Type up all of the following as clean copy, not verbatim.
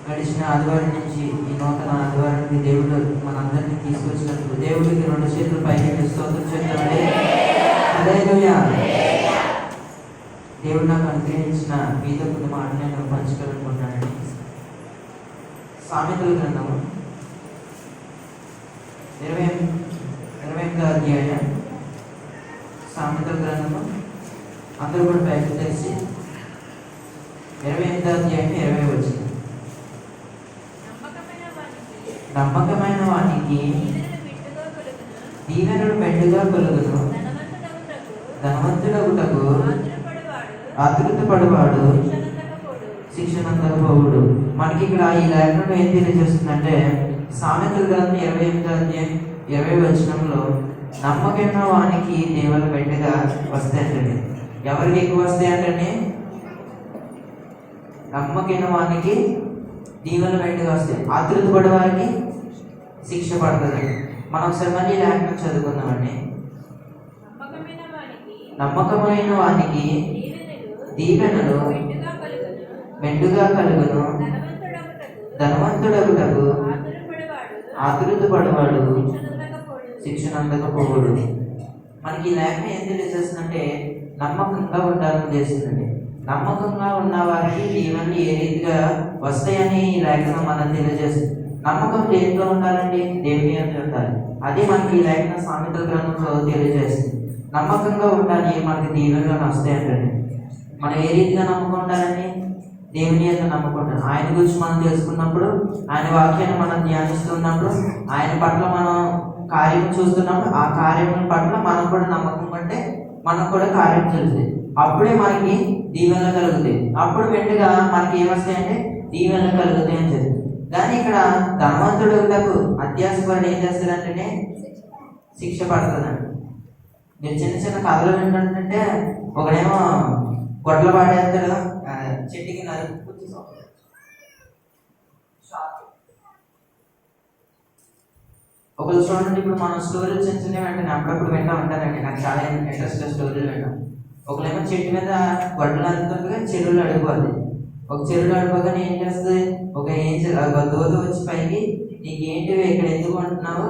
గడిచిన ఆదివారం నుంచి ఈ నూతన ఆదివారానికి దేవుడు మనందరినీ తీసుకొచ్చినప్పుడు దేవుడికి 2 చేతులు పైకి స్తోత్రం చెప్తామండి. హల్లెలూయా. దేవుడు నాకు అనుగ్రహించిన మీతో కొన్ని మాటలు నేను పంచుకోవాలనుకుంటున్నానండి. సామెతల గ్రంథము 28వ అధ్యాయం. సామెతల గ్రంథము అందరూ కూడా బయటకు తెలిసి 28వ అధ్యాయం 20 వచ్చింది. నమ్మకమైన వానికి దీవెనలు మెండుగా కలుగును, ధనవంతుడగుటకు ఆతృతపడువాడు శిక్షనందకపోవుడు. మనకి ఇక్కడ ఈ లేఖనం ఏం తెలియజేస్తుందంటే, సామెతల గ్రంథం 28వ అధ్యాయం 20 వచనంలో నమ్మకమైన వానికి దీవెనలు మెండుగా వస్తాయంటండి. ఎవరికి ఎక్కువ వస్తాయంటండి? నమ్మకమైన వానికి దీవెనలు మెండుగా వస్తాయి, ఆతృతపడే వారికి శిక్ష పడుతుంది. మనం ఒకసారి మళ్ళీ లేఖనం చదువుకుందామండి. నమ్మకమైన వానికి దీవెనలు మెండుగా కలుగును, ధనవంతుడగుటకు ఆతృతపడవాడు శిక్షనందకపోవుడు. మనకి ఈ లేఖనం ఏం తెలియజేస్తుందంటే, నమ్మకంగా ఉండాలని చేస్తుందండి. నమ్మకంగా ఉన్న వారికి దీవెనలు ఏ రీతిగా వస్తాయని ఈ లేఖనం మనం తెలియజేస్తుంది. నమ్మకం దేంట్లో ఉండాలండి? దేవుని యందు ఉండాలి. అదే మనకి ఈ లేఖన సామెతల గ్రంథంలో తెలియజేస్తుంది. నమ్మకంగా ఉండాలి, మనకి దీవెనలు వస్తాయంటండి. మనం ఏ రీతిగా నమ్మకం ఉండాలండి? దేవుని యందు నమ్మకం ఉండాలి. ఆయన గురించి మనం తెలుసుకున్నప్పుడు, ఆయన వాక్యాన్ని మనం ధ్యానిస్తున్నప్పుడు, ఆయన పట్ల మనం కార్యం చూస్తున్నప్పుడు, ఆ కార్యం పట్ల మనం కూడా నమ్మకం అంటే మనం కూడా కార్యం తెలుస్తుంది. అప్పుడే మనకి దీవెనలు కలుగుతాయి. అప్పుడు వెంటగా మనకి ఏమొస్తాయంటే దీవెనలు కలుగుతాయి అని చెప్తుంది. కానీ ఇక్కడ ధనవంతుడులకు అత్యాసపడి ఏం చేస్తారంటే శిక్ష పడుతుందండి. మీరు చిన్న చిన్న కథలు ఏంటంటే, ఒకడేమో గొడ్ల పాడేస్తాడు, చెట్టుకి నరుకు ఒకళ్ళు చూడండి. ఇప్పుడు మనం స్టోరీలు చిన్న చిన్న వెంటనే అప్పుడప్పుడు వింటూ ఉంటానండి. నాకు చాలా ఇంట్రెస్ట్ స్టోరీలు వింటాం. ఒకళ్ళేమో చెట్టు మీద గొడ్డలు అనుకుంటుగా చెరువులు అడిగిపోద్ది. ఒక చెరువులు అడిపోగానే ఏం చేస్తుంది, దోత వచ్చి పైకి, నీకేంటి ఇక్కడ ఎందుకు అంటున్నావు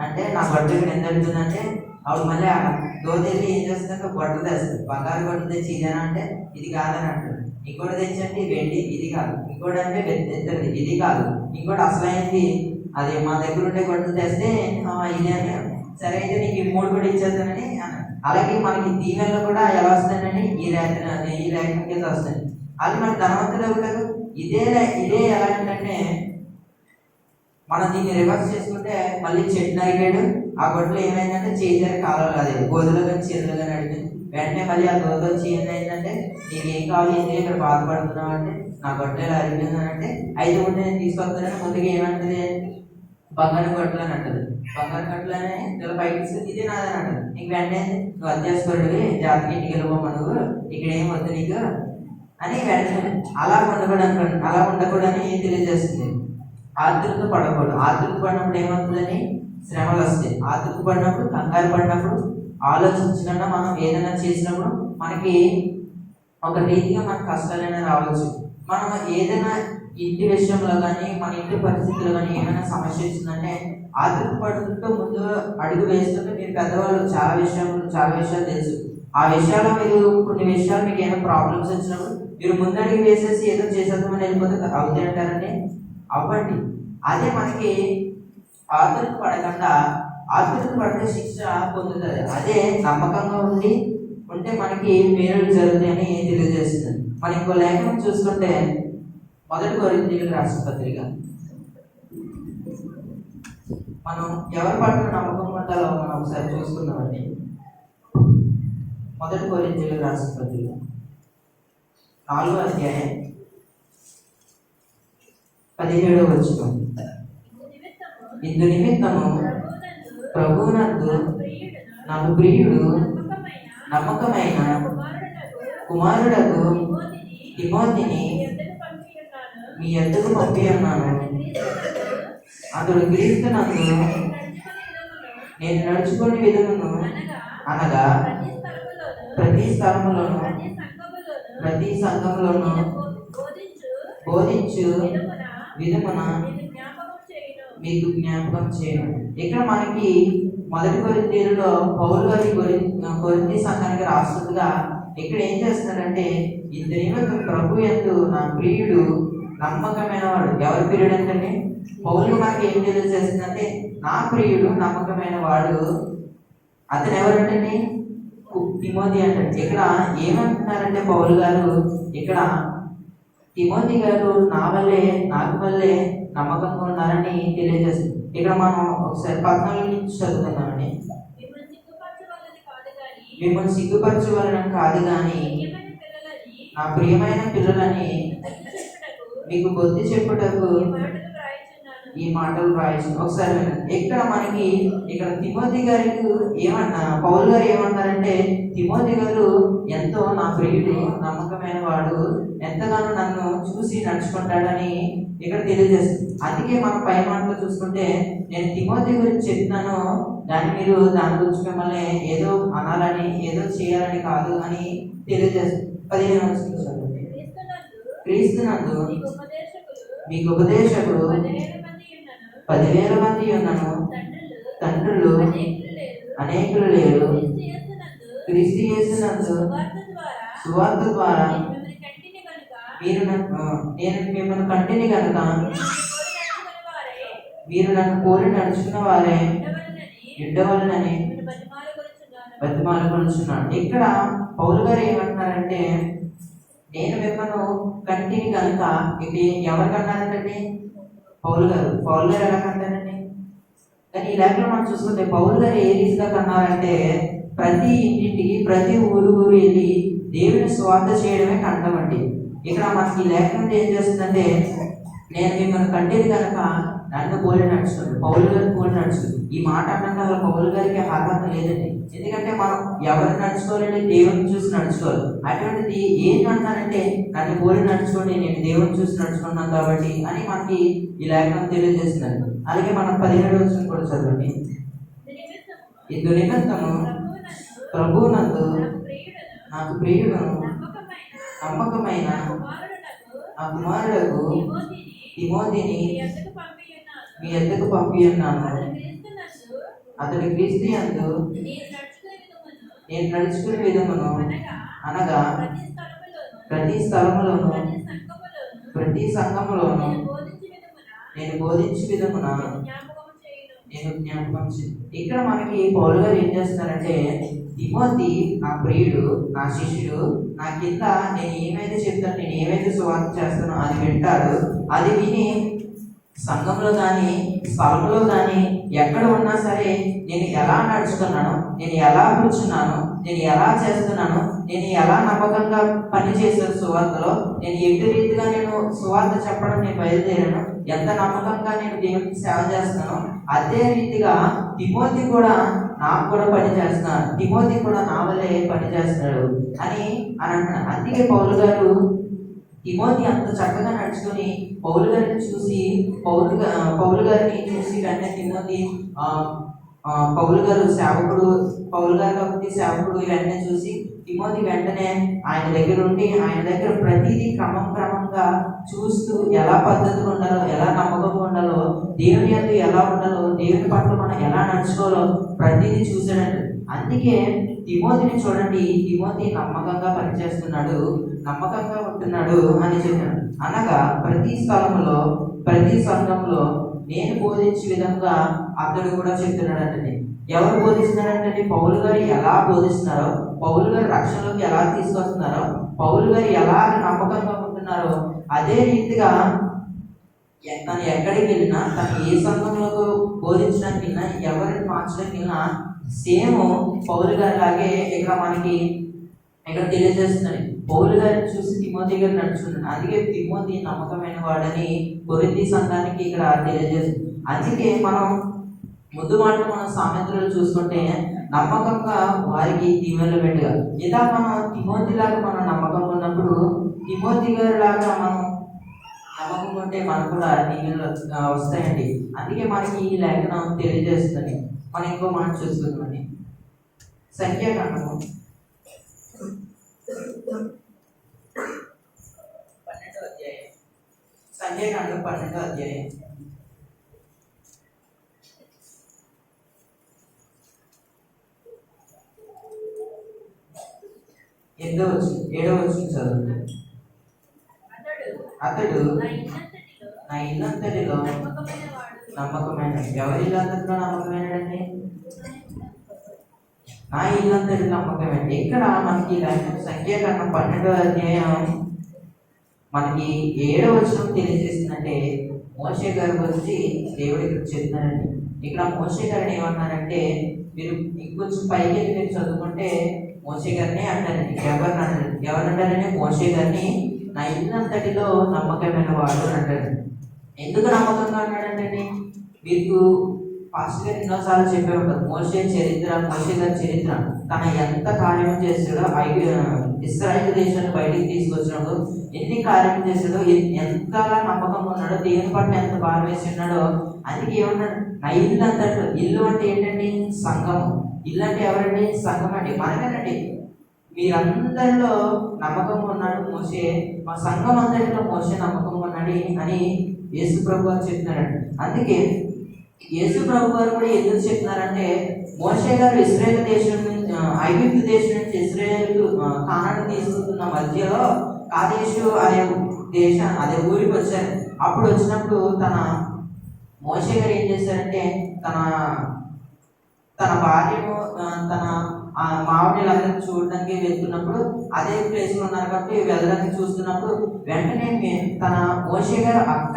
అంటే, నా గొడ్డలు ఇక్కడ ఎంత అడుగుతుందంటే, అప్పుడు మళ్ళీ ఆ దోత వెళ్ళి ఏం చేస్తుందంటే గొడ్డలు తెస్తుంది. బంగారు గొడ్డలు తెచ్చి ఇదేనా అంటే ఇది కాదని అంటుంది. ఇంకోటి తెచ్చండి వెండి, ఇది కాదు. ఇంకోటి అంటే ఎత్తది, ఇది కాదు. ఇంకోటి అసలైంది అది మా దగ్గర ఉండే గొడ్డలు తెస్తే ఇదే అని, సరే అయితే నీకు 3 కూడా ఇచ్చేస్తానని. అలాగే మనకి దీవెనలు కూడా ఎలా వస్తాయండి? ఈ లేఖనం కింద వస్తాయి. అది మన ధనవంతులు అవుతారు. ఇదే ఎలా ఏంటంటే, మనం దీన్ని రివర్స్ చేసుకుంటే మళ్ళీ చెట్టు నరిగాడు, ఆ గొడ్డలు ఏమైందంటే చేతికి కావాలి, అదే గోధులు కానీ చేతులు కానీ అడిగింది. వెంటనే మళ్ళీ ఆ దోత వచ్చి ఏంటంటే, నీకు ఏం కావాలి, ఎందుకు ఇక్కడ బాధపడుతున్నావు అంటే, నా గొడ్డలు అరిగిందని అంటే, అయితే ఉంటే నేను తీసుకొస్తానని ముందుగా ఏమంటుంది, బంగారు గొడ్డలు అని అంటది. బంగారు గొడ్డలు అని ఇలా పైకి తీసుకుని ఇది నాదని అంటది. నీకు వెంటనే నువ్వు అత్యాసపరుడివి, జాతికి ఇంటికి వెళ్ళిపోమా, నువ్వు ఇక్కడ ఏం వద్దు నీకు అని వెంటనే అలా ఉండకూడదని ఏం తెలియజేస్తుంది. ఆతృత పడకూడదు. ఆతృత పడినప్పుడు ఏమవుతుందని శ్రమలు వస్తాయి. ఆతృత పడినప్పుడు, కంగారు పడినప్పుడు, ఆలోచించకుండా మనం ఏదైనా చేసినప్పుడు మనకి ఒక రీతిగా మన కష్టాలైనా రావచ్చు. మనం ఏదైనా ఇంటి విషయంలో కానీ, మన ఇంటి పరిస్థితుల్లో కానీ ఏమైనా సమస్య వచ్చిందంటే ఆతృత పడుతుంటూ ముందు అడుగు వేస్తుంటే, మీరు పెద్దవాళ్ళు చాలా విషయాలు తెలుసు. ఆ విషయాల్లో మీరు కొన్ని విషయాలు మీకు ఏమైనా ప్రాబ్లమ్స్ వచ్చినప్పుడు మీరు ముందడుగు వేసేసి ఏదో చేసేద్దామని వెళ్ళిపోతే అవుతాయి అంటారండి. అవ్వండి. అదే మనకి ఆతృత పడకుండా, ఆతృత పడితే శిక్ష పొందుతుంది. అదే నమ్మకంగా ఉంటే మనకి మేలు జరుగుతాయని తెలియజేస్తుంది. మన ఇంకో లేఖనం చూసుకుంటే 1 కొరింథీయులకు రాసిన పత్రిక. మనం ఎవరి పట్ల నమ్మకం ఉండాలో మనం ఒకసారి చూసుకుందామండి. 1 కొరింథీయులకు రాసిన పత్రిక 4వ అధ్యాయం 17వ వచనం. ఇందు నిమిత్తము ప్రభువునందు నాకు ప్రియుడు నమ్మకమైన కుమారుడకు తిమోతిని మీ యొద్దకు పంపి ఉన్నాను. అతడు క్రీస్తునందు నేను నడుచుకునే విధమును, అనగా ప్రతి స్థలములోను ప్రతి సంఘములోను బోధించు విధమున మీకు జ్ఞాపకం చేయను. ఇక్కడ మనకి మొదటి కొరింథీయులలో పౌలు గారి కొరింథీ సంఘానికి రాస్తుండగా ఇక్కడ ఏం చేస్తున్నారంటే, ఇద్దరి ప్రభు యందు నా ప్రియుడు నమ్మకమైన వాడు. ఎవరి ప్రియుడు అంటే పౌలు మనకి ఏం తెలియజేస్తుందంటే, నా ప్రియుడు నమ్మకమైన వాడు. అతను ఎవరంటే తిమోతి అంటాడు. ఇక్కడ ఏమంటున్నారంటే పౌలు గారు ఇక్కడ తిమోతి గారు నాకు వల్లే నమ్మకంగా ఉన్నారని తెలియజేస్తుంది. ఇక్కడ మనం ఒకసారి 14 నుంచి చదువుతున్నామండి. మిమ్మల్ని సిగ్గుపరచవలని కాదు కానీ నా ప్రియమైన పిల్లలని మీకు బుద్ధి చెప్పుటకు ఈ మాటలు రాయించు. ఒకసారి ఇక్కడ మనకి ఇక్కడ తిమోతి గారికి పౌలు గారు ఏమన్నారంటే, తిమోతి గారు ఎంతో నా ప్రియుడు నమ్మకమైన వాడు, ఎంతగానో నన్ను చూసి నడుచుకుంటాడని ఇక్కడ తెలియజేస్తుంది. అందుకే మనం పై మాటలు చూసుకుంటే, నేను తిమోతి గురించి చెప్తున్నాను, మీరు దాని గురించి మిమ్మల్ని ఏదో అనాలని ఏదో చేయాలని కాదు అని తెలియజేస్తుంది. 15 చదవండి. క్రీస్తునందు మీకు ఉపదేశకుడు 10,000 మంది ఉన్నను, తండ్రులు అనేకులు లేరు. క్రీస్తు యేసునందు సువార్త ద్వారా నేను మిమ్మల్ని కంటిని కనుక మీరు నన్ను కోరి నడుచుకున్న వారే ఉండవలనని బతిమాలుకొనుచున్నాను. ఇక్కడ పౌలు గారు ఏమంటున్నారంటే, నేను మిమ్మల్ని కంటిని కనుక, ఇది ఎవరికన్నారంటే పౌలు గారు ఎలా కంటారండి? కానీ ఈ లేఖలో మనం చూసుకుంటే పౌలు గారు ఏ రీతిగా కన్నారంటే, ప్రతి ఇంటింటికి ప్రతి ఊరు వెళ్ళి దేవుని స్వార్థ చేయడమే కంటమండి. ఇక్కడ మనకి ఈ లేఖనం ఏం చేస్తుందంటే, నేను మిమ్మల్ని కంటేది కనుక నన్ను పోలి నడుచుకోండి, పౌలు గారిని పోలి నడుచుకోండి. ఈ మాట అన్నాక పౌలు గారికి ఆధారం లేదండి. ఎందుకంటే మనం ఎవరిని నడుచుకోవాలంటే దేవుని చూసి నడుచుకోవాలి. అటువంటిది ఏంటంటారంటే, నన్ను పోలి నడుచుకోండి, నేను దేవుని చూసి నడుచుకున్నాను కాబట్టి అని మనకి ఈ లేఖనం తెలియజేస్తుందండి. అలాగే మనం 17 కూడా చదవండి. ఇందు నిమిత్తము ప్రభువునందు నాకు ప్రియుడు నమ్మకమైన ఆ కుమారుడకు తిమోతిని మీ యొద్దకు పంపి ఉన్నాను. అతడు క్రీస్తు యందు నేను నడుచుకునే విధమును అనగా ప్రతి స్థలములోను ప్రతి సంఘములోను నేను బోధించే విధమున నేను జ్ఞాపకం. ఇక్కడ మనకి పౌలు గారు ఏం చేస్తున్నారంటే, తిమోతి నా ప్రియుడు, నా శిష్యుడు, నా కింద నేను ఏమైతే చెప్తాను, నేను ఏమైతే సువార్త చేస్తానో అది వింటాడు. అది విని సంఘంలో కానీ స్థలంలో కానీ ఎక్కడ ఉన్నా సరే నేను ఎలా నడుచుకున్నాను, నేను ఎలా కూర్చున్నాను, నేను ఎలా చేస్తున్నాను, నేను ఎలా నమ్మకంగా పనిచేసాను సువార్తలో, నేను ఎట్టి రీతిగా నేను సువార్త చెప్పడం నేను బయలుదేరాను, ఎంత నమ్మకంగా నేను దేవునికి సేవ చేస్తున్నాను, అదే రీతిగా తిమోతి కూడా నాకు కూడా పని చేస్తున్నాడు, తిమోతి కూడా నా వల్లే పని చేస్తున్నాడు అని అంటున్నాడు. అందుకే పౌలు గారు తిమోతి అంత చక్కగా నడుచుకొని పౌలు గారిని చూసి పౌలు గారిని చూసి వెంటనే తిమోతి పౌలు గారు సేవకుడు, పౌలు గారు కాబట్టి సేవకుడు వెంటనే చూసి తిమోతి వెంటనే ఆయన దగ్గర ఉండి ఆయన దగ్గర ప్రతిదీ క్రమంగా చూస్తూ ఎలా పద్ధతిగా ఉండాలో, ఎలా నమ్మకంగా ఉండాలో, దేవుని యందు ఎలా ఉండాలో, దేవుని పట్ల మనం ఎలా నడుచుకోవాలో ప్రతిదీ చూసాడండి. అందుకే తిమోతిని చూడండి, తిమోతి నమ్మకంగా పనిచేస్తున్నాడు, నమ్మకంగా ఉంటున్నాడు అని చెప్పాడు. అనగా ప్రతి స్థలంలో ప్రతి సంఘంలో నేను బోధించే విధంగా అతడు కూడా చెప్తున్నాడంటే, ఎవరు బోధిస్తున్నాడంటే పౌలు గారు ఎలా బోధిస్తున్నారో, పౌలు గారు రక్షణలోకి ఎలా తీసుకొస్తున్నారో, పౌలు గారు ఎలా నమ్మకంగా ఉంటున్నారో అదే రీతిగా తను ఎక్కడికి వెళ్ళినా, తను ఏ సంఘంలో బోధించడానికి వెళ్ళినా, ఎవరిని మార్చడానికి వెళ్ళినా సేమ్ పౌలు గారి లాగే ఇక్కడ మనకి ఇక్కడ తెలియజేస్తున్నాడు. పౌలు గారిని చూసి తిమోతి గారు నడుచుకున్నాడు. అందుకే తిమోతి నమ్మకమైన వాడని కొరింథీ సంఘానికి ఇక్కడ తెలియజేస్తుంది. అందుకే మనం ముందు మాటలు మనం సామెతలు చూసుకుంటే నమ్మకంగా వారికి దీవెనలు పెట్టుగా, ఇలా మనం తిమోతి లాగా మనం నమ్మకంగా ఉన్నప్పుడు, తిమోతి గారి లాగా మనం నమ్మకం ఉంటే మనకు కూడా దీవెనలు వస్తాయండి. అందుకే మనకి ఈ లేఖనం తెలియజేస్తుంది. మనం ఇంకో మాట చూసుకుందామని, సంఖ్యాకాండము 12వ అధ్యాయం. సంఖ్యాకాండం 12వ అధ్యాయం 7వ వచనం చదువుతుంది. అతడు నా ఇల్లంతటిలో నమ్మకమైన. ఎవరి ఇల్లంతటిలో నమ్మకమైనడండి? నా ఇల్లంతటిలో నమ్మకమైన. ఇక్కడ మనకి సంఖ్యాకాండం 12వ అధ్యాయం మనకి 7వ వచనం తెలియజేస్తుందంటే మోషే గారి గురించి దేవుడు ఇక్కడ చెప్తున్నారండి. ఇక్కడ మోషే గారిని ఏమన్నారంటే, మీరు ఇంకొంచెం పైకి వెళ్ళి మీరు చదువుకుంటే మోషే గారిని అంటారండి. ఎవరంటారంటే మోషే గారిని నా ఇల్లంతటిలో నమ్మకమైన వాడు అని అంటారు. ఎందుకు నమ్మకంగా అన్నాడంటే, మీకు పాస్టర్ గారు ఎన్నోసార్లు చెప్పే ఉంటారు మోషే గారి చరిత్ర తన ఎంత కార్యం చేస్తాడో, ఇశ్రాయేలు దేశాన్ని బయటికి తీసుకొచ్చినప్పుడు ఎన్ని కార్యం చేశాడో, ఎంతలా నమ్మకంగా ఉన్నాడో, దేవుని పట్ల ఎంత భారం వేసి ఉన్నాడో. అందుకే ఏమన్నాడు, నా ఇల్లు అంతట్లో. ఇల్లు అంటే ఏంటండి? సంఘం. ఇల్లు అంటే ఎవరండి? సంఘం అండి, మనమేనండి. మీరందరిలో నమ్మకంగా ఉన్నాడు మోషే, మా సంఘం అందరిలో మోషే నమ్మకంగా ఉన్నాడు అని యేసు ప్రభు గారు చెప్తున్నారండి. అందుకే యేసు ప్రభు గారు కూడా ఎందుకు చెప్తున్నారంటే, మోషే గారు ఇశ్రాయేలు దేశం నుంచి, ఐగుప్తు దేశం నుంచి ఇశ్రాయేలు కానాను తీసుకుంటున్న మధ్యలో కాదేశు అదే ఊరికి వచ్చారు. అప్పుడు వచ్చినప్పుడు మోషే గారు ఏం చేశారంటే, తన భార్యను తన మామిడిలందరినీ చూడడానికి వెళ్తున్నప్పుడు అదే ప్లేస్ లో ఉన్నారు కాబట్టి వెళ్ళడానికి చూస్తున్నప్పుడు వెంటనే మోషే గారు అక్క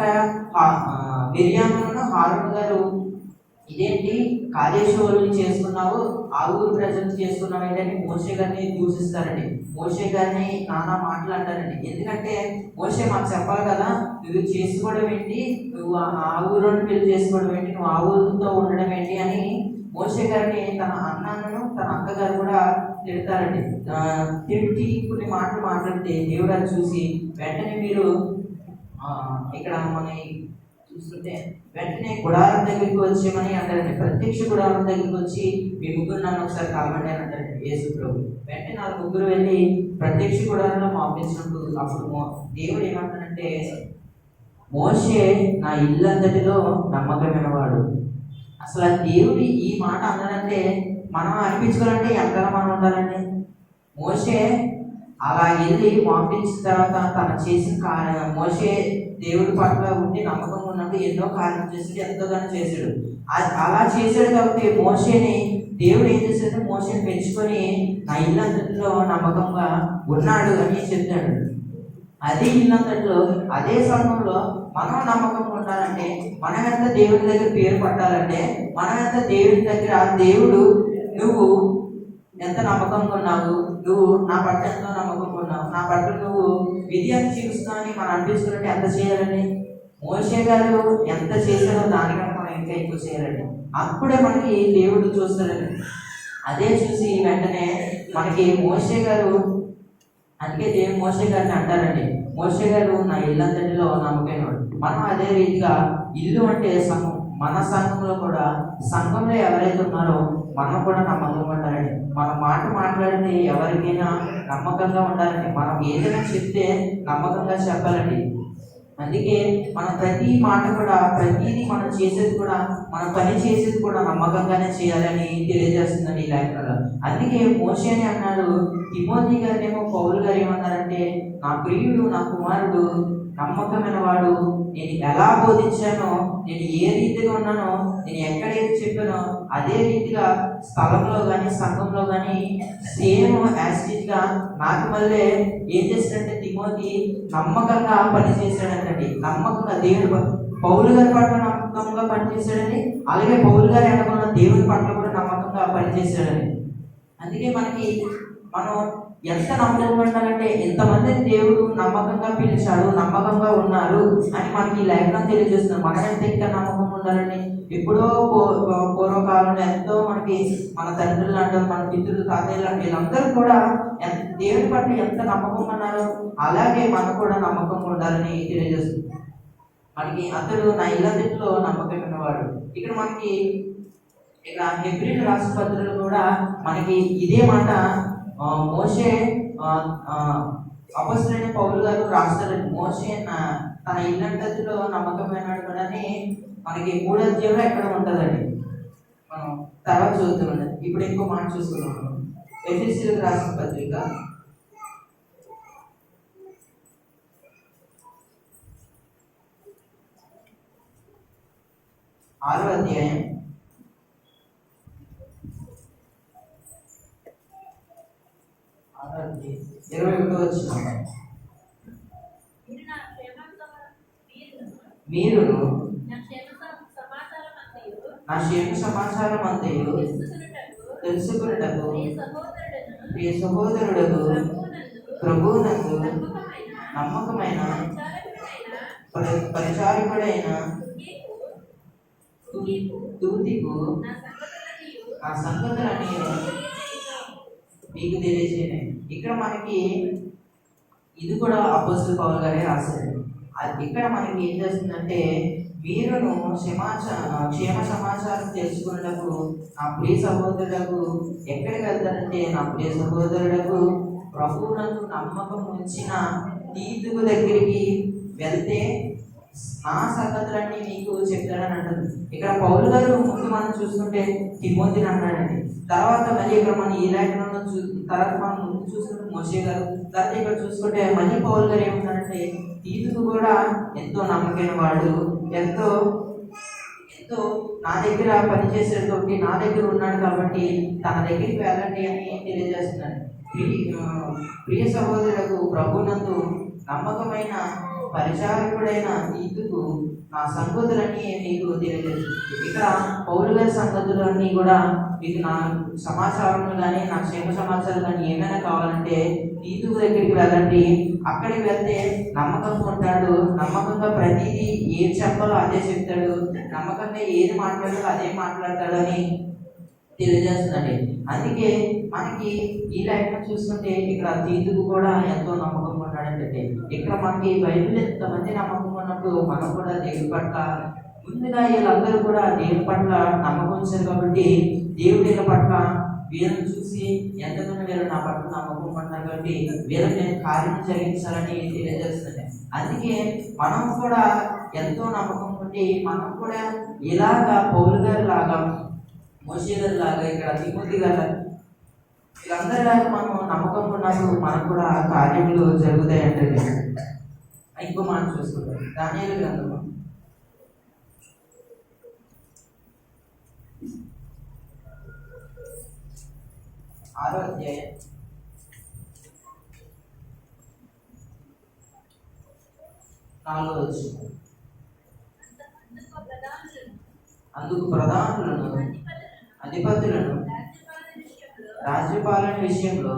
మిరియామును హారూను గారు, ఇదేంటి కాదేశువుల్ని చేసుకున్నావు, ఆ ఊరు ప్రజలు చేసుకున్నావు ఏంటంటే మోషే గారిని దూషిస్తారండి. మోషే గారిని నానా మాట్లాడతారండి. ఎందుకంటే మోషే మాకు చెప్పాలి కదా, నువ్వు చేసుకోవడం ఏంటి, నువ్వు ఆ ఊరిని పెళ్లి చేసుకోవడం ఏంటి, నువ్వు ఆ ఊరితో ఉండడం ఏంటి అని మోషే గారిని తన అన్నను తన అక్కగారు కూడా తిడతారండి. తిట్టి కొన్ని మాటలు మాట్లాడితే దేవుడు అది చూసి వెంటనే మీరు ఇక్కడ మన చూస్తుంటే వెంటనే గుడారం దగ్గరికి వచ్చేమని అంటారండి. ప్రత్యక్ష గుడారం దగ్గరికి వచ్చి మీ ముగ్గురు నన్ను ఒకసారి కలవండి అని అంటారండి యేసు ప్రభు. వెంటనే ఆ ముగ్గురు వెళ్ళి ప్రత్యక్ష గుడారంలో పంపించినప్పుడు అప్పుడు దేవుడు ఏమంటాడంటే, మోషే నా ఇల్లంతటిలో నమ్మకమైన వాడు. అసలు దేవుడు ఈ మాట అన్నాడంటే మనం అనిపించుకోవాలంటే ఎంతగా మనం ఉండాలండి. మోషే అలా వెళ్ళి పంపించిన తర్వాత తను చేసిన కార్యం, మోషే దేవుడి పట్ల ఉండి నమ్మకంగా ఉన్నట్టు ఎన్నో కార్యం చేసాడు, ఎంతోగానో చేశాడు. అలా చేశాడు కాబట్టి మోషేని దేవుడు ఏం చేశాడు, మోషేని పెంచుకొని నా ఇల్లంతటిలో నమ్మకంగా ఉన్నాడు అని చెప్తాడు. అదే ఇల్లంతటిలో అదే సమయంలో మనం నమ్మకంగా ఉండాలంటే, మనం ఎంత దేవుడి దగ్గర పేరు పట్టాలంటే, మనం ఎంత దేవుడి దగ్గర దేవుడు నువ్వు ఎంత నమ్మకంగా ఉన్నావు, నువ్వు నా పట్ల ఎంతో నమ్మకంగా ఉన్నావు, నా పట్ల నువ్వు విజయాన్ని చూపిస్తున్నావు అని మనం అనిపిస్తున్నట్టు ఎంత చేయాలండి. మోషే గారు ఎంత చేశారో దానికన్నా మనం ఇంకా ఎక్కువ చేయాలండి. అప్పుడే మనకి దేవుడు చూస్తాడండి. అదే చూసి వెంటనే మనకి మోషే గారు, అందుకే దేవుడు మోషే గారిని అంటారండి, మోషే గారు నా ఇల్లంతటిలో నమ్మకమైనవాడు. మనం అదే రీతిగా ఇల్లు అంటే సంఘం, మన సంఘంలో కూడా సంఘంలో ఎవరైతే ఉన్నారో మనం కూడా నమ్మకంగా ఉండాలండి. మన మాట మాట్లాడితే ఎవరికైనా నమ్మకంగా ఉండాలండి. మనం ఏదైనా చెప్తే నమ్మకంగా చెప్పాలండి. అందుకే మనం ప్రతి మాట కూడా, ప్రతిదీ మనం చేసేది కూడా, మనం పని చేసేది కూడా నమ్మకంగానే చేయాలని తెలియజేస్తుందండి ఈ లేఖనంలో. అందుకే మోషే అని అన్నాడు. తిమోతి గారినేమో పౌలు గారు ఏమన్నారంటే, నా ప్రియుడు, నా కుమారుడు నమ్మకమైన వాడు, నేను ఎలా బోధించానో, నేను ఏ రీతిగా ఉన్నానో, నేను ఎక్కడైతే చెప్పానో అదే రీతిగా స్థలంలో కానీ సంఘంలో కానీ సేమ్ యాసిడ్గా నాకు మళ్ళీ ఏం చేశాడంటే తిమోతి నమ్మకంగా పనిచేశాడంటండి. నమ్మకంగా దేవుడు పౌలు గారి పట్ల నమ్మకంగా పనిచేశాడని, అలాగే పౌలు గారు అనుకున్న దేవుడి పట్ల కూడా నమ్మకంగా పనిచేశాడని. అందుకే మనం ఎంత నమ్మకంగా ఉండాలంటే, ఎంతమందిని దేవుడు నమ్మకంగా పిలిచాడు, నమ్మకంగా ఉన్నారు అని మనకి ఈ లేఖనం తెలియజేస్తున్నారు. మనం ఎంత ఇంకా నమ్మకంగా ఉండాలండి. ఎప్పుడో పూర్వకాలంలో ఎంతో మనకి మన తండ్రులు అంటారు, మన పితృలు, తాతయ్యలు అంటే వీళ్ళందరూ కూడా దేవుడి పట్ల ఎంత నమ్మకంగా ఉన్నారు, అలాగే మనం కూడా నమ్మకంగా ఉండాలని తెలియజేస్తుంది మనకి. అతడు నా ఇల్లంతటిలో నమ్మకమైన వాడు. ఇక్కడ హెబ్రీయుల రాసిన పత్రికలో కూడా మనకి ఇదే మాట మోషే అపొస్తలుడైన పౌలు గారు రాస్తారండి. మోషే తన ఇల్లంతటిలో నమ్మకమైన అని మనకి 3వ అధ్యాయంలో ఎక్కడ ఉంటుందండి. మనం తర్వాత చూస్తున్నాం. ఇప్పుడు ఇంకో మాట చూస్తున్నాం. ఎఫెసీయులకు రాసిన పత్రిక 6వ అధ్యాయం 21వ వచనం. మీరును నా క్షేమ సమాచారం అంతయు తెలుసుకున్నటకు ప్రియ సహోదరుడకు ప్రభువునందు నమ్మకమైన పరిచారకుడైన తూతికు ఆ సంగతులని మీకు తెలియజేయండి. ఇక్కడ మనకి ఇది కూడా అపోస్తలుడు పౌలు గారే రాశారు. ఇక్కడ మనకి ఏం చేస్తుందంటే, మీరును క్షేమ సమాచారం తెలుసుకున్నకు నా ప్రియ సహోదరులకు ఎక్కడికి వెళ్తారంటే, నా ప్రియ సహోదరులకు ప్రభువునందు నమ్మకం ఉంచిన తీతుకు దగ్గరికి వెళ్తే నా సంగతులన్నీ నీకు చెప్తాడని అంటుంది. ఇక్కడ పౌలు గారు ముందు మనం చూసుకుంటే తిమోతిని అన్నాడండి. తర్వాత మళ్ళీ ఇక్కడ మనం ఈ లేఖనంలో తర్వాత మనం ముందు చూసుకుంటే మోషే గారు, తర్వాత ఇక్కడ చూసుకుంటే మళ్ళీ పౌలు గారు ఏమంటారంటే, తీతుకు కూడా ఎంతో నమ్మకమైన వాడు, ఎంతో ఎంతో నా దగ్గర పనిచేసేటువంటి నా దగ్గర ఉన్నాడు కాబట్టి తన దగ్గరికి వెళ్ళండి అని తెలియజేస్తున్నాడు. ప్రియ సహోదరులకు ప్రభునందు నమ్మకమైన పరిచారకుడైన తీతుకు నా సంగతులన్నీ మీకు తెలియజేస్తుంది. ఇక్కడ పౌలు గారి సంగతులన్నీ కూడా మీకు నా సమాచారం కానీ నా క్షేమ సమాచారం కానీ ఏమైనా కావాలంటే తీతుకు దగ్గరికి వెళ్ళండి. అక్కడికి వెళ్తే నమ్మకంగా ఉంటాడు, నమ్మకంగా ప్రతిదీ ఏం చెప్పాలో అదే చెప్తాడు, నమ్మకంగా ఏది మాట్లాడాలో అదే మాట్లాడతాడు అని తెలియజేస్తుందండి. అందుకే మనకి ఈ లేఖనం చూస్తుంటే ఇక్కడ తీతుకు కూడా ఎంతో నమ్మకం ఉన్నాడంటే, ఇక్కడ మనకి బైబిల్ ఎంతమంది నమ్మకం ఉన్నట్టు మనం కూడా దేవుడి పట్ల ముందుగా వీళ్ళందరూ కూడా దేవుడి పట్ల నమ్మకం ఉంచారు కాబట్టి దేవుడి పట్ల వీళ్ళని చూసి ఎంతమంది వీళ్ళు నా పట్ల నమ్మకం ఉన్నారు కాబట్టి వీళ్ళని నేను కార్యం జరిగించాలని తెలియజేస్తుంది. అందుకే మనం కూడా ఎంతో నమ్మకం ఉండి మనం కూడా ఇలాగా పౌలు గారి లాగా మోషే గారి లాగా ఇక్కడ తిమోతి గారు వీళ్ళందరిలాగా మనం నమ్మకం ఉన్నప్పుడు మనకు కూడా కార్యములు జరుగుతాయంటే. ఇంకో మాట చూసుకుంటాం. దానియేలు గ్రంథము 6వ అధ్యాయం 4వ వచనం. అందుకు ప్రధానులను అధిపతులను రాజ్యపాలన విషయంలో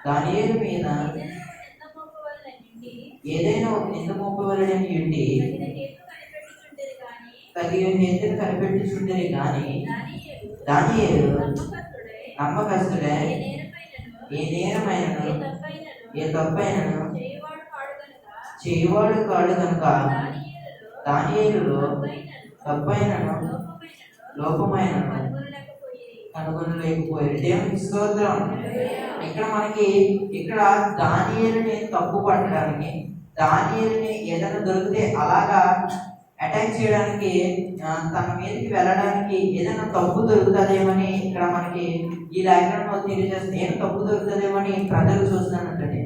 దానియేలు మీద ఏదైనా ఒక నింద మోపవలెనని ఉండి తగిన హేతును కనిపెట్టుచుండేది కానీ దానియేలు నమ్మకస్తుడే, ఏ నేరమైనను ఏ తప్పైనను చేయవాడు కాడు కనుక దానియేలులో తప్పైనను లోపమైనను కనుగొనలేకపోయారు. దేవునికి స్తోత్రం. ఇక్కడ దానియేలుని తప్పు పట్టడానికి, దానియేలుని ఏదైనా దొరికితే అలాగా అటాక్ చేయడానికి, తన మీదకి వెళ్ళడానికి ఏదైనా తప్పు దొరుకుతుందేమని ఇక్కడ మనకి ఈ లేఖనంలో తెలియజేస్తుంది. ఏం తప్పు దొరుకుతుందేమని ప్రజలు చూస్తున్నానంటే,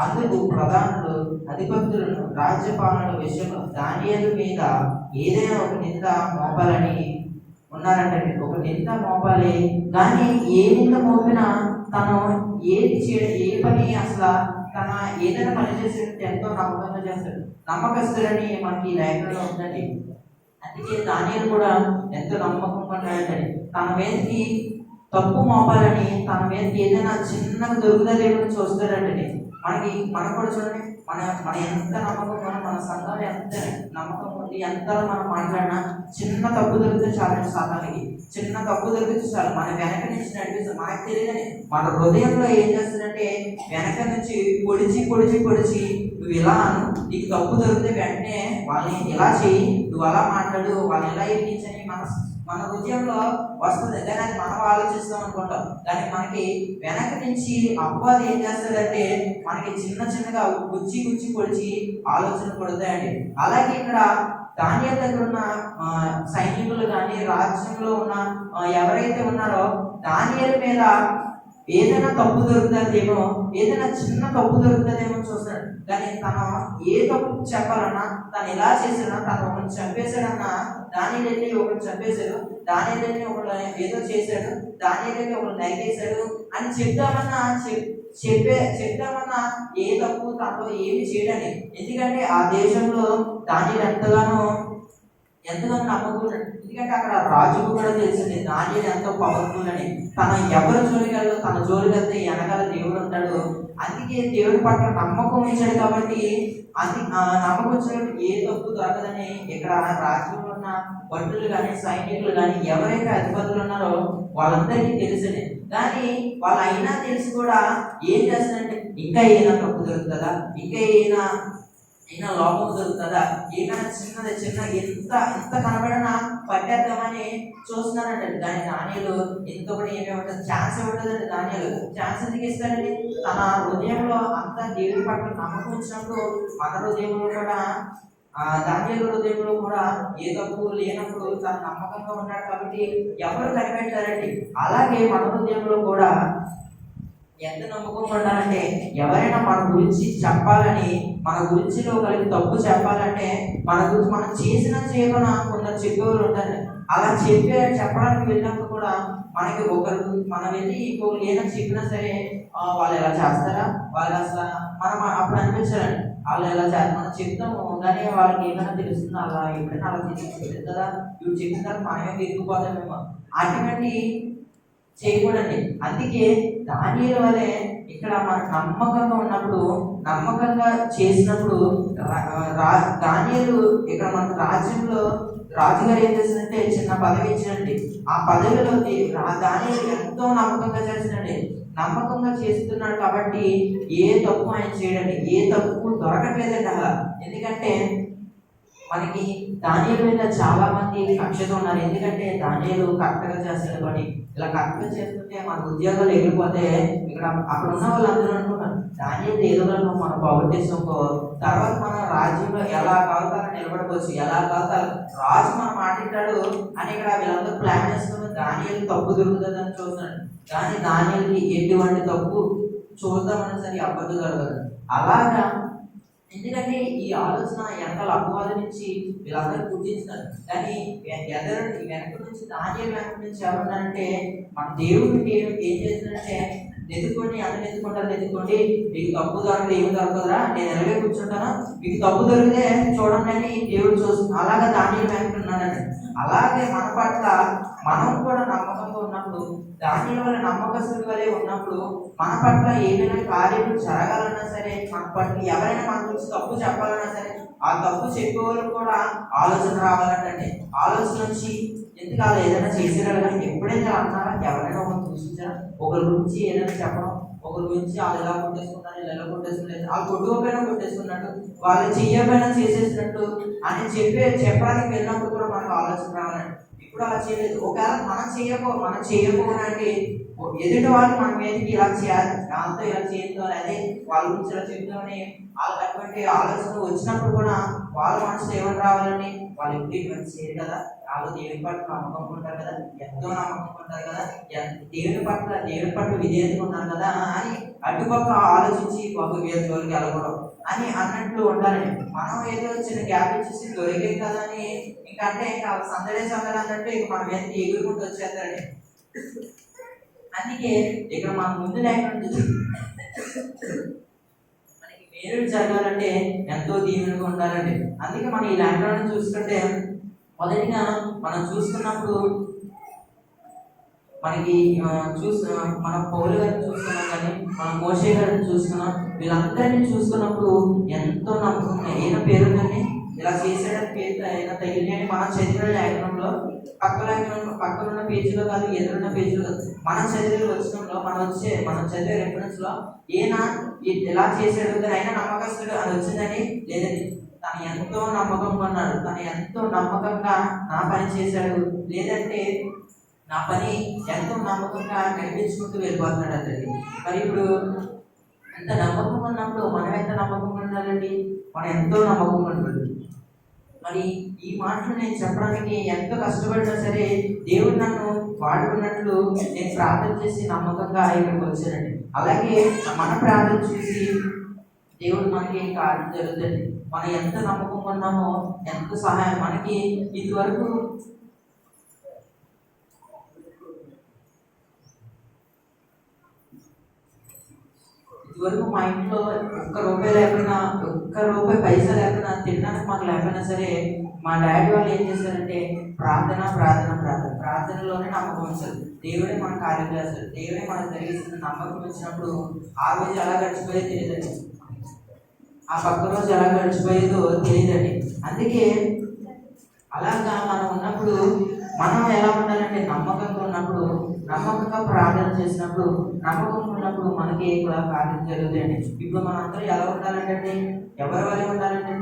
అందుకు ప్రధానులు అధిపతులను రాజ్యపాలన విషయంలో దానియేలు మీద ఏదైనా ఒక నింద మోపాలని ఉన్నారంటే, ఒక నింద మోపాలి. కానీ ఏ నింద మోపినా తను ఏది చేయడం, ఏ పని అసలు తన ఏదైనా పని చేసేటట్టు ఎంతో నమ్మకంగా చేస్తాడు, నమ్మకస్తుడని మనకి లేఖనంలో ఉందండి. అందుకే దానియేలు కూడా ఎంతో నమ్మకంగా ఉన్నాడంటే, తన మీదకి తప్పు మోపాలని, తన మీదకి ఏదైనా చిన్నగా దొరుకుతుందేమో చూస్తాడంటే. మనకు కూడా చూడండి, మన ఎంత నమ్మకం ఉన్నా, మన సంఘాలు ఎంత నమ్మకం ఉంది, ఎంత మనం మాట్లాడినా చిన్న తప్పు దొరికితే చాలు, సాతానికి చిన్న తప్పు దొరికితే చాలు మన వెనక నుంచి నడిపిస్తుంది. మనకు తెలియదని మన హృదయంలో ఏం చేస్తుందంటే, వెనక నుంచి పొడిచి పొడిచి పొడిచి నువ్వు ఇలా నీకు తప్పు దొరికితే వెంటనే వాళ్ళని ఇలా చేయి, నువ్వు అలా మాట్లాడు, వాళ్ళని ఇలా ఇప్పించని మన మన హృదయంలో వస్తుంది, కానీ అది మనం ఆలోచిస్తాం అనుకుంటాం. కానీ మనకి వెనక నుంచి అపవాది ఏం చేస్తాడంటే మనకి చిన్న చిన్నగా గుచ్చి గుచ్చి పొడిచి ఆలోచన కొడతాయండి. అలాగే ఇక్కడ దానియేలు దగ్గర ఉన్న సైనికులు కానీ రాజ్యంలో ఉన్న ఎవరైతే ఉన్నారో దానియేలు మీద ఏదైనా తప్పు దొరుకుతుందేమో, ఏదైనా చిన్న తప్పు దొరుకుతుందేమో చూస్తాడు. కానీ తను ఏ తప్పు చెప్పాలన్నా, తను ఎలా చేశాడన్నా, తను ఒకరిని చంపేశాడన్నా, దానియేలు వెళ్ళి ఒకరిని చంపేశాడు, దానియేలు వెళ్ళి ఒకరు ఏదో చేశాడు, దానియేలు వెళ్ళి ఒకరు నరికేశాడు అని చెప్దామన్నా ఏ తప్పు తనలో ఏమి చేయడని. ఎందుకంటే ఆ దేశంలో దానియేలు ఎంతగానో నమ్మకం. ఎందుకంటే అక్కడ రాజుకు కూడా తెలిసింది దానియేలు ఎంతో పవర్ఫుల్ అని. తన ఎవరు జోలికెళ్ళదు, తన జోలికెళ్తే వెనకాల దేవుడు ఉంటాడు. అందుకే దేవుడి పట్ల నమ్మకం ఇచ్చాడు కాబట్టి నమ్మకం వచ్చినప్పుడు ఏ తప్పు దొరకదని ఇక్కడ రాజ్యంలో ఉన్న భటులు కానీ సైనికులు కానీ ఎవరైతే అధిపతులు ఉన్నారో వాళ్ళందరికీ తెలిసింది. కానీ వాళ్ళు అయినా తెలిసి కూడా ఏం చేస్తారంటే ఇంకా ఏమైనా తప్పు దొరుకుతుందా, ఇంకా ఏమైనా లోపం దొరుకుతుందా, ఏమైనా చిన్న ఎంత కనబడినా పట్టేద్దామని చూస్తున్నారంటే. దాని దానియేలు ఇంత కూడా ఏమేమి ఛాన్స్ ఇవ్వట్లేదండి. దానియేలు ఛాన్స్ ఎందుకు ఇస్తారండి? తన హృదయంలో అంతా దేవుడి పట్ల నమ్మకం వచ్చినప్పుడు మన హృదయంలో కూడా దానియేలు హృదయంలో కూడా ఏ తప్పు లేనప్పుడు తను నమ్మకంగా ఉన్నాడు కాబట్టి ఎవరు కనిపెట్టారండి. అలాగే మన హృదయంలో కూడా ఎంత నమ్మకంగా ఉండాలంటే ఎవరైనా మన గురించి చెప్పాలని, మన గురించిలో కలిగి తప్పు చెప్పాలంటే మన గురించి మనం చేయకుండా కొందరు చెప్పేవాళ్ళు ఉంటారు. అలా చెప్పడానికి వెళ్ళినప్పుడు కూడా మనకి మనం వెళ్ళి ఇంకొకరు ఏదైనా చెప్పినా సరే వాళ్ళు ఎలా చేస్తారా, వాళ్ళు అసలు మనం అప్పుడు అనిపించాలండి వాళ్ళు ఎలా చేస్తారు. మనం చెప్తాము కానీ వాళ్ళకి ఏమైనా తెలుస్తుందో, అలా ఎప్పుడైనా అలా తెలియదు కదా, ఇవి చెప్పిన తర్వాత మనమే తిరిగిపోతామేమో అటువంటి చేయకూడండి. అందుకే దానియేలు వలె ఇక్కడ మన నమ్మకంగా ఉన్నప్పుడు, నమ్మకంగా చేసినప్పుడు దానియేలు ఇక్కడ మన రాజ్యంలో రాజుగారు ఏం చేసిందంటే చిన్న పదవి ఇచ్చినండి. ఆ పదవిలో దానియేలు ఎంతో నమ్మకంగా చేసినండి. నమ్మకంగా చేస్తున్నాడు కాబట్టి ఏ తప్పు ఆయన చేయడండి, ఏ తప్పు దొరకట్లేదండి అలా. ఎందుకంటే మనకి దానియేలు మీద చాలా మంది కక్షతో ఉన్నారు. ఎందుకంటే దానియేలు కరెక్ట్గా చేస్తాడు పని. ఇలా కరెక్ట్గా చేస్తుంటే మన ఉద్యోగాలు ఎగిరిపోతే ఇక్కడ అక్కడ ఉన్న వాళ్ళందరూ అనుకున్నారు దానియేలు ఏదో మనం పోగొట్టేసుకో, తర్వాత మన రాజ్యంలో ఎలా కావుతారో నిలబడుకోవచ్చు, ఎలా కావుతారు రాజు మనం మాట్లాడాడు అని ఇక్కడ వీళ్ళందరూ ప్లాన్ చేసుకుని దానియేలు తప్పు దొరుకుతుంది అని చూస్తున్నాడు. కానీ దానియేలుకి ఎటువంటి తప్పు చూద్దామని సరే అబద్ధం జరగదు. అలాగా ఎందుకంటే ఈ ఆలోచన వెనకాల అపవాదం నుంచి వీళ్ళందరూ గుర్తించినారు. కానీ వెనక నుంచి దానియేలు వెనక నుంచి ఎవరున్నారంటే మన దేవుడికి ఏం చేస్తున్నారంటే ఎదుర్కొని అందరిని ఎదుర్కోండి, మీకు తప్పు దొరకదు ఏమి దొరకదురా, నేను ఎలాగే కూర్చుంటాను, మీకు తప్పు దొరికితే చూడండి అని దేవుడు చూస్తుంది. అలాగే దానియేలు వెనక ఉన్నాడండి. అలాగే మన పట్ల మనం కూడా నమ్మకంగా ఉన్నప్పుడు, దానియేలు వల్ల నమ్మకస్తుడి వలె ఉన్నప్పుడు మన పట్ల ఏమైనా కార్యాలు జరగాలన్నా సరే, మన పట్ల ఎవరైనా మన గురించి తప్పు చెప్పాలన్నా సరే ఆ తప్పు చెప్పేవాళ్ళు కూడా ఆలోచన రావాలంటే ఆలోచన వచ్చి ఎందుకు అలా ఏదైనా చేసేవాళ్ళు. కానీ ఎప్పుడైనా అన్నారా ఎవరైనా ఒకరు చూసించారా ఒకరి గురించి ఏదైనా చెప్పడం, ఒకరి గురించి వాళ్ళు ఎలా కొట్టేసుకున్నారు, ఇలా కొట్టేసుకున్నారు, వాళ్ళు కొట్టుకోపోయినా కొట్టేసుకున్నట్టు, వాళ్ళు చెయ్యకపోయినా చేసేసినట్టు అని చెప్పడానికి వెళ్ళినప్పుడు కూడా మనకు ఆలోచన రావాలండి. ఇప్పుడు అలా చేయలేదు. ఒకవేళ మనం చేయకపోవడానికి ఎదుటి వాళ్ళు మన మీదకి ఇలా చేయాలి, దాంతో ఇలా చేద్దాం, అదే వాళ్ళ గురించి ఇలా చెప్తామని వాళ్ళకి అటువంటి ఆలోచన వచ్చినప్పుడు కూడా వాళ్ళ మనసులో ఏమని రావాలని, వాళ్ళు ఎప్పుడు ఇటువంటి చేయరు కదా, వాళ్ళు దేవుని పట్ల నమ్మకం ఉంటారు కదా, ఎంతో నమ్మకం ఉంటారు కదా, దేవుని పట్ల విధేయతగా ఉన్నారు కదా అని అటుపక్క ఆలోచించి ఒక జోలికి వెళ్ళకూడదు అని అన్నట్లు ఉండాలని. మనం ఏదో చిన్న గ్యాప్ ఇచ్చేసి దొరికే కదా అని ఇంకా సందడి అన్నట్టు ఇక మనం ఎంత ఎగురుకుంటూ వచ్చేస్తారండి. అందుకే ఇక్కడ మన ముందు లేకుండా మనకి వేరు జరగాలంటే ఎంతో దీవెనగా ఉండాలండి. అందుకే మనం ఈ ల్యాండ్ చూసుకుంటే మొదటిగా మనం చూసుకున్నప్పుడు మనకి మన పౌలు గారిని చూసుకున్నాం, కానీ మనం మోషే గారిని చూసుకున్నాం. వీళ్ళందరినీ చూసుకున్నప్పుడు ఎంతో నమ్మకం ఏదో పేరు కానీ ఇలా చేసేయడానికి పేరు అయినా తగిలి అని మనం చదివిన లేఖనంలో పక్కన ఉన్న పేజీలో కాదు, ఎదురున్న పేజీలో కాదు, మనం చదివిన వచనంలో మనం చదివే రెఫరెన్స్ లో ఏనా ఇలా చేసాడు కానీ అయినా నమ్మకస్తుడు అని వచ్చిందని లేదండి. తను ఎంతో నమ్మకంగా ఉన్నాడు, తన తను ఎంతో నమ్మకంగా నా పని చేశాడు, లేదంటే నా పని ఎంతో నమ్మకంగా నడిపించుకుంటూ వెళ్ళిపోతున్నాడు అండి. మరి ఇప్పుడు ఎంత నమ్మకం ఉన్నప్పుడు మనం ఎంత నమ్మకంగా ఉండాలండి? మనం ఎంతో నమ్మకంగా ఉండాలి. మరి ఈ మాటలు నేను చెప్పడానికి ఎంత కష్టపడినా సరే దేవుడు నన్ను వాడుకున్నట్లు నేను ప్రార్థన చేసి నమ్మకంగా ఇక్కడికి వచ్చానండి. అలాగే మన ప్రార్థన చూసి దేవుడు మనకి కార్యం జరుగుతుంది. మనం ఎంత నమ్మకంగా ఉన్నామో, ఎంత సహాయం మనకి ఇదివరకు మా ఇంట్లో ఒక్క రూపాయి పైసా లేకుండా తినడానికి మాకు లేకపోయినా సరే మా డాడీ వాళ్ళు ఏం చేశారంటే ప్రార్థన ప్రార్థన ప్రార్థన ప్రార్థనలోనే నమ్మకం ఉంచారు. దేవుడే మన కార్యం చేస్తారు, దేవుడే మనకు జరిగిస్తున్న నమ్మకం వచ్చినప్పుడు ఆ రోజు ఎలా గడిచిపోయేది తెలియదండి, ఆ పక్క రోజు ఎలా గడిచిపోయేదో తెలియదండి. అందుకే అలాగా మనం ఉన్నప్పుడు మనం ఎలా ఉండాలంటే నమ్మకంగా ఉన్నప్పుడు, నమ్మకంగా ప్రార్థన చేసినప్పుడు, నమ్మకంగా ఉన్నప్పుడు మనకి కూడా కార్యం జరుగుతాయండి. ఇప్పుడు మనం అందరూ ఎలా ఉండాలంటే ఎవరి వల్లే ఉండాలంటే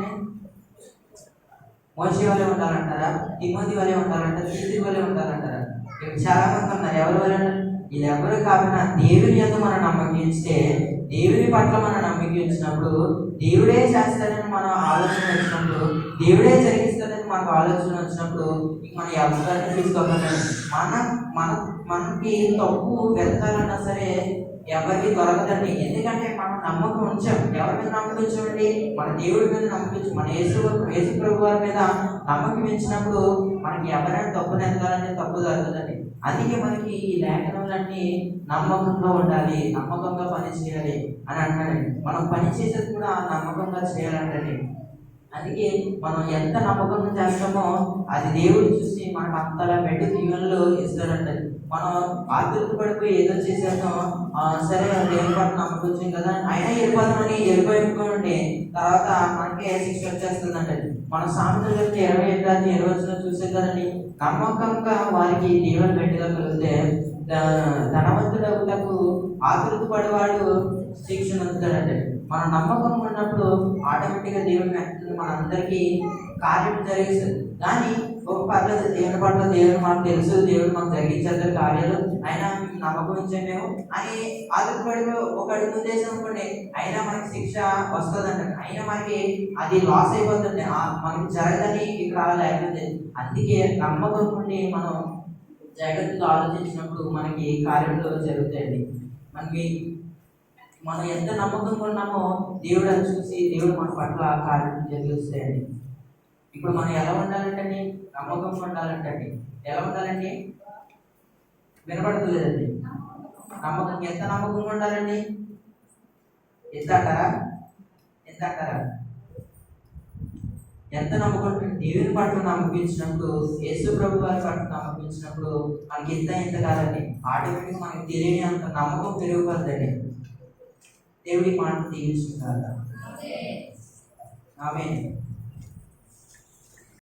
మోషే వల్లే ఉండాలంటారా, తిమోతి వల్లే ఉండాలంటారా, తీతు వల్లే ఉండాలంటారా? ఇక్కడ చాలా మంది ఉన్నారు. ఎవరి వల్ల? ఇది ఎవరు కాకుండా దేవుని యందు మనం నమ్మకించితే, దేవుని పట్ల మనం నమ్మకించినప్పుడు దేవుడే చేస్తాడని మనం ఆలోచన వచ్చినప్పుడు, దేవుడే జరిగిస్తాడని మనకు ఆలోచన వచ్చినప్పుడు మనం ఎవరిని తీసుకోవాలి. మనకి తప్పు వెతకాలన్నా సరే ఎవరికి దొరకదండి. ఎందుకంటే మనం నమ్మకం ఉంచాం. ఎవరి మీద నమ్మకం ఉంచామండి? మన దేవుడి మీద నమ్మకం, మన యేసు ప్రభు వారి మీద నమ్మకం ఇచ్చినప్పుడు మనకి ఎవరైనా తప్పు నెతకాలంటే తప్పు జరుగుతుందండి. అందుకే మనకి ఈ లేఖనాలన్నీ నమ్మకంగా ఉండాలి, నమ్మకంగా పని చేయాలి అని అంటారండి. మనం పని చేసేది కూడా నమ్మకంగా చేయాలంటండి. అందుకే మనం ఎంత నమ్మకంగా చేస్తామో అది దేవుడు చూసి మనకు అంతలా పెట్టి దీవెనలు ఇస్తాడంట. మనం ఆతృత పడిపోయి ఏదో చేసేద్దాం, సరే దేవుని పట్ల నమ్మకం వచ్చింది కదా అయినా వెళ్ళిపోదామని వెళ్ళిపోయింది, తర్వాత మనకే శిక్ష వచ్చేస్తుందండి. మన సామెతలు 27 చూసే కదండి, నమ్మకంగా వారికి దీవెన పెట్టగా కలిగితే ధనవంతుడకు ఆతృత పడేవాడు శిక్షణ అందుతాడండి. మన నమ్మకం ఉన్నప్పుడు ఆటోమేటిక్గా దేవుని మనందరికీ కార్యం జరిగిస్తుంది. కానీ ఒక పర్లేదు, దేవుని పట్ల దేవుడు మాకు తెలుసు, దేవుడు మాకు జరిగించారు కార్యాలు, అయినా నమ్మకం ఇచ్చామేమో అని ఆతృతపడి ఒక అడుగు ఉద్దేశం అనుకోండి, అయినా మనకి శిక్ష వస్తుందంట, అయినా మనకి అది లాస్ అయిపోతుంది, మనకి జరగదని ఇక్కడ లేకపోతే. అందుకే నమ్మకం నుండి మనం జాగ్రత్తగా ఆలోచించినప్పుడు మనకి కార్యంలో జరుగుతాయండి. మనం ఎంత నమ్మకంగా ఉన్నామో దేవుడు అని చూసి దేవుడు మన పట్ల కార్యం జరిగిస్తాయండి. ఇప్పుడు మనం ఎలా ఉండాలంటే నమ్మకంగా ఉండాలంటే ఎలా ఉండాలండి? వినపడతలేదండి. ఎంత నమ్మకంగా ఉండాలండి? ఎంత అంటారా? ఎంత నమ్మకం? దేవుని పట్ల నమ్మకించినప్పుడు, యేసు ప్రభు వారి పట్ల నమ్మకించినప్పుడు మనకి ఎంత కాదండి, ఆటోమేటిక్గా మనకి తెలియని అంత నమ్మకం పెరిగిపోతుందండి. దేవుడి మాట దీవించుకుంటారు. ఆమేన్.